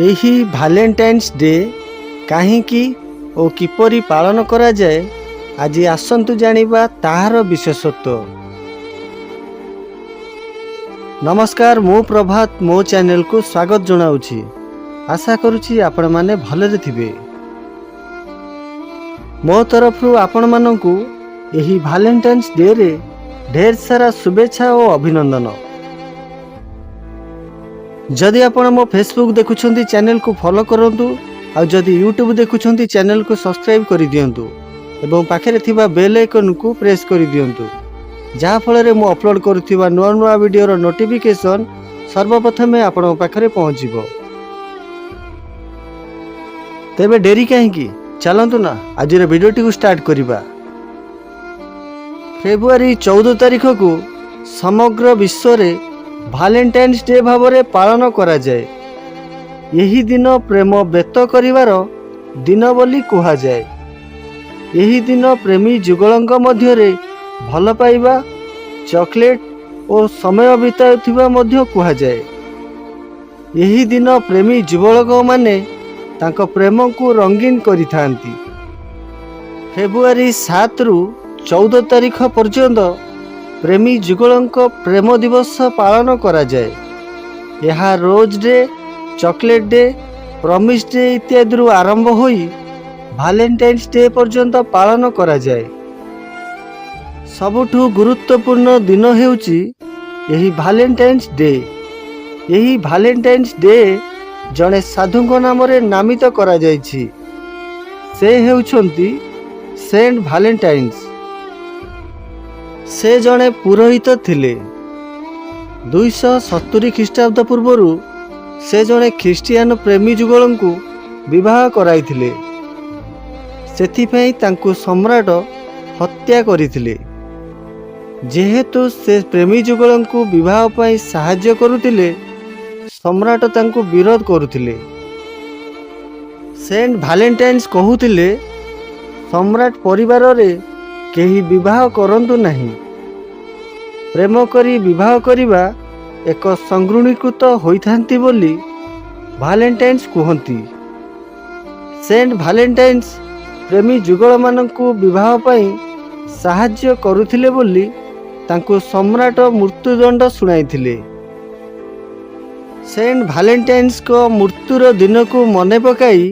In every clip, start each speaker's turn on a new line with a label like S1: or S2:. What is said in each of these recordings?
S1: ଏହି Valentine's day କାହିଁକି ଓ କିପରି ପାଳନ କରାଯାଏ ଆଜି ଆସନ୍ତୁ ଜାଣିବା ତାହାର ବିଶେଷତ୍ୱ। ନମସ୍କାର, ମୁଁ ପ୍ରଭାତ ମୋ ଚ୍ୟାନେଲକୁ ସ୍ୱାଗତ ଜଣାଉଛି। ଆଶା କରୁଛି ଆପଣମାନେ ଭଲରେ ଥିବେ। ମୋ ତରଫରୁ ଆପଣମାନଙ୍କୁ ଏହି ଭାଲେଣ୍ଟାଇନ୍ସ ଡେରେ ଢେର ସାରା ଶୁଭେଚ୍ଛା ଓ ଅଭିନନ୍ଦନ। ଯଦି ଆପଣ ମୋ ଫେସବୁକ୍ ଦେଖୁଛନ୍ତି ଚ୍ୟାନେଲକୁ ଫଲୋ କରନ୍ତୁ, ଆଉ ଯଦି ୟୁଟ୍ୟୁବ ଦେଖୁଛନ୍ତି ଚ୍ୟାନେଲକୁ ସବସ୍କ୍ରାଇବ୍ କରିଦିଅନ୍ତୁ ଏବଂ ପାଖରେ ଥିବା ବେଲ୍ ଆଇକନ୍କୁ ପ୍ରେସ୍ କରିଦିଅନ୍ତୁ, ଯାହାଫଳରେ ମୁଁ ଅପଲୋଡ଼ କରୁଥିବା ନୂଆ ନୂଆ ଭିଡ଼ିଓର ନୋଟିଫିକେସନ୍ ସର୍ବପ୍ରଥମେ ଆପଣଙ୍କ ପାଖରେ ପହଞ୍ଚିବ। ତେବେ ଡେରି କାହିଁକି, ଚାଲନ୍ତୁ ନା ଆଜିର ଭିଡ଼ିଓଟିକୁ ଷ୍ଟାର୍ଟ କରିବା। ଫେବୃଆରୀ 14 ତାରିଖକୁ ସମଗ୍ର ବିଶ୍ୱରେ ଭାଲେଣ୍ଟାଇନ୍ସ ଡେ ଭାବରେ ପାଳନ କରାଯାଏ। ଏହି ଦିନ ପ୍ରେମ ବ୍ୟକ୍ତ କରିବାର ଦିନ ବୋଲି କୁହାଯାଏ। ଏହି ଦିନ ପ୍ରେମୀ ଯୁଗଳଙ୍କ ମଧ୍ୟରେ ଭଲ ପାଇବା, ଚକୋଲେଟ୍ ଓ ସମୟ ବିତାଉଥିବା ମଧ୍ୟ କୁହାଯାଏ। ଏହି ଦିନ ପ୍ରେମୀ ଯୁଗଳକମାନେ ତାଙ୍କ ପ୍ରେମକୁ ରଙ୍ଗୀନ କରିଥାନ୍ତି। ଫେବୃଆରୀ 7ରୁ 14 ତାରିଖ ପର୍ଯ୍ୟନ୍ତ ପ୍ରେମୀ ଯୁଗଳଙ୍କ ପ୍ରେମ ଦିବସ ପାଳନ କରାଯାଏ। ଏହା rose day, chocolate day, promise day ଇତ୍ୟାଦିରୁ ଆରମ୍ଭ ହୋଇ ଭାଲେଣ୍ଟାଇନ୍ସ ଡେ ପର୍ଯ୍ୟନ୍ତ ପାଳନ କରାଯାଏ। ସବୁଠୁ ଗୁରୁତ୍ୱପୂର୍ଣ୍ଣ ଦିନ ହେଉଛି ଏହି ଭାଲେଣ୍ଟାଇନ୍ସ ଡେ। ଏହି ଭାଲେଣ୍ଟାଇନ୍ସ ଡେ ଜଣେ ସାଧୁଙ୍କ ନାମରେ ନାମିତ କରାଯାଇଛି। ସେ ହେଉଛନ୍ତି ସେଣ୍ଟ ଭାଲେଣ୍ଟାଇନ୍ସ। ସେ ଜଣେ ପୁରୋହିତ ଥିଲେ। 270 ଖ୍ରୀଷ୍ଟାବ୍ଦ ପୂର୍ବରୁ ସେ ଜଣେ ଖ୍ରୀଷ୍ଟିଆନ ପ୍ରେମୀ ଯୁଗଳଙ୍କୁ ବିବାହ କରାଇଥିଲେ। ସେଥିପାଇଁ ତାଙ୍କୁ ସମ୍ରାଟ ହତ୍ୟା କରିଥିଲେ। ଯେହେତୁ ସେ ପ୍ରେମୀ ଯୁଗଳଙ୍କୁ ବିବାହ ପାଇଁ ସାହାଯ୍ୟ କରୁଥିଲେ, ସମ୍ରାଟ ତାଙ୍କୁ ବିରୋଧ କରୁଥିଲେ। ସେଣ୍ଟ ଭାଲେଣ୍ଟାଇନ୍ସ କହୁଥିଲେ, ସମ୍ରାଟ ପରିବାରରେ କେହି ବିବାହ କରନ୍ତୁ ନାହିଁ। ପ୍ରେମ କରି ବିବାହ କରିବା ଏକ ସଂଘୃଣୀକୃତ ହୋଇଥାନ୍ତି ବୋଲି ଭାଲେଣ୍ଟାଇନ୍ସ କୁହନ୍ତି। ସେଣ୍ଟ ଭାଲେଣ୍ଟାଇନ୍ସ ପ୍ରେମୀ ଯୁଗଳମାନଙ୍କୁ ବିବାହ ପାଇଁ ସାହାଯ୍ୟ କରୁଥିଲେ ବୋଲି ତାଙ୍କୁ ସମ୍ରାଟ ମୃତ୍ୟୁଦଣ୍ଡ ଶୁଣାଇଥିଲେ। ସେଣ୍ଟ ଭାଲେଣ୍ଟାଇନ୍ସଙ୍କ ମୃତ୍ୟୁର ଦିନକୁ ମନେ ପକାଇ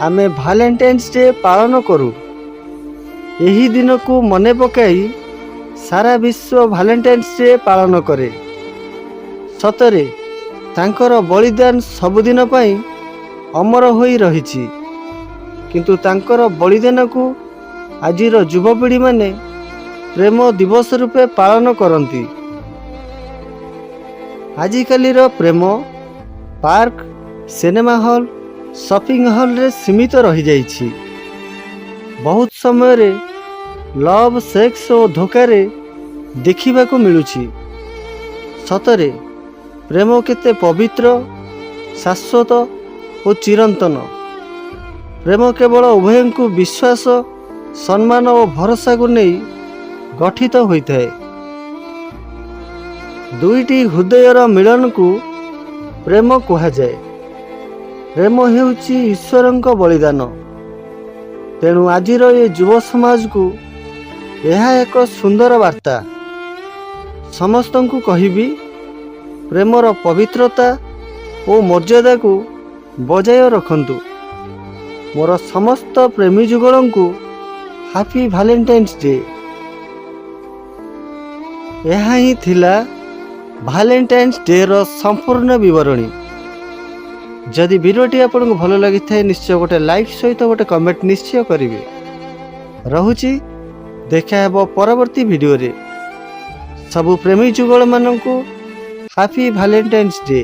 S1: ଆମେ ଭାଲେଣ୍ଟାଇନ୍ସ ଡେ ପାଳନ କରୁ। ଏହି ଦିନକୁ ମନେ ପକାଇ ସାରା ବିଶ୍ୱ ଭାଲେଣ୍ଟାଇନ୍ସ ଡେ ପାଳନ କରେ। ସତରେ ତାଙ୍କର ବଳିଦାନ ସବୁଦିନ ପାଇଁ ଅମର ହୋଇ ରହିଛି। କିନ୍ତୁ ତାଙ୍କର ବଳିଦାନକୁ ଆଜିର ଯୁବପିଢ଼ିମାନେ ପ୍ରେମ ଦିବସ ରୂପେ ପାଳନ କରନ୍ତି। ଆଜିକାଲିର ପ୍ରେମ ପାର୍କ, ସିନେମା ହଲ୍, ସପିଂ ହଲ୍ରେ ସୀମିତ ରହିଯାଇଛି। ବହୁତ ସମୟରେ ଲଭ୍, ସେକ୍ସ ଓ ଧୋକାରେ ଦେଖିବାକୁ ମିଳୁଛି। ସତରେ ପ୍ରେମ କେତେ ପବିତ୍ର, ଶାଶ୍ୱତ ଓ ଚିରନ୍ତନ। ପ୍ରେମ କେବଳ ଉଭୟଙ୍କୁ ବିଶ୍ୱାସ, ସମ୍ମାନ ଓ ଭରସାକୁ ନେଇ ଗଠିତ ହୋଇଥାଏ। ଦୁଇଟି ହୃଦୟର ମିଳନକୁ ପ୍ରେମ କୁହାଯାଏ। ପ୍ରେମ ହେଉଛି ଈଶ୍ୱରଙ୍କ ବଳିଦାନ। ତେଣୁ ଆଜିର ଏ ଯୁବ ସମାଜକୁ ଏହା ଏକ ସୁନ୍ଦର ବାର୍ତ୍ତା। ସମସ୍ତଙ୍କୁ କହିବି, ପ୍ରେମର ପବିତ୍ରତା ଓ ମର୍ଯ୍ୟାଦାକୁ ବଜାୟ ରଖନ୍ତୁ। ମୋର ସମସ୍ତ ପ୍ରେମୀ ଯୁଗଳଙ୍କୁ ହାପି ଭାଲେଣ୍ଟାଇନ୍ସ ଡେ। ଏହା ହିଁ ଥିଲା ଭାଲେଣ୍ଟାଇନ୍ସ ଡେର ସମ୍ପୂର୍ଣ୍ଣ ବିବରଣୀ। ଯଦି ଭିଡ଼ିଓଟି ଆପଣଙ୍କୁ ଭଲ ଲାଗିଥାଏ, ନିଶ୍ଚୟ ଗୋଟେ ଲାଇକ୍ ସହିତ ଗୋଟେ କମେଣ୍ଟ ନିଶ୍ଚୟ କରିବେ। ରହୁଛି, ଦେଖା ହେବ ପରବର୍ତ୍ତୀ ଭିଡ଼ିଓରେ। ସବୁ ପ୍ରେମୀ ଯୁଗଳମାନଙ୍କୁ ହାପି ଭାଲେଣ୍ଟାଇନ୍ସ ଡେ।